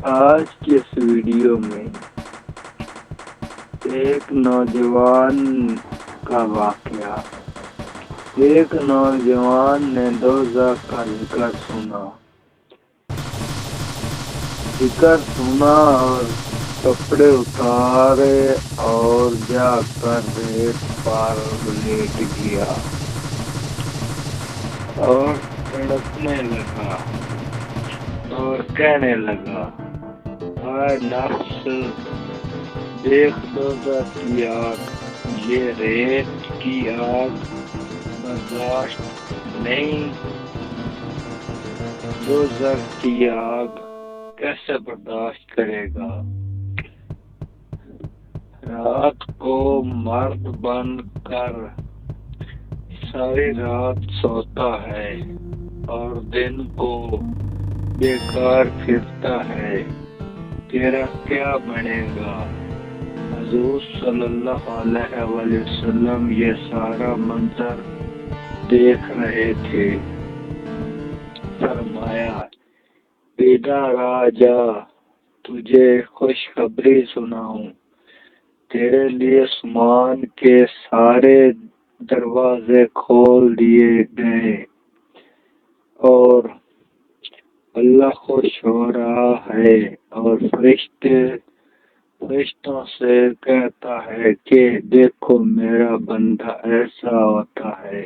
آج کی اس ویڈیو میں ایک نوجوان کا واقعہ۔ ایک نوجوان نے دوزخ کا ذکر سنا اور کپڑے اتارے اور جا کر ریت پر لیٹ گیا اور تڑپنے لگا اور کہنے لگا، اے نفس، دیکھ دوزخ کی آگ، یہ ریت کی آگ برداشت نہیں، دوزخ کی آگ کیسے برداشت کرے گا؟ رات کو مرد بن کر ساری رات سوتا ہے اور دن کو بیکار پھرتا ہے، تیرا کیا بنے گا؟ حضور صلی اللہ علیہ وسلم یہ سارا منظر دیکھ رہے تھے۔ فرمایا، بیدار آ جا، تجھے خوشخبری سناؤں، تیرے لیے آسمان کے سارے دروازے کھول دیے گئے اور اللہ خوش ہو رہا ہے اور فرشتوں سے کہتا ہے کہ دیکھو میرا بندہ ایسا ہوتا ہے۔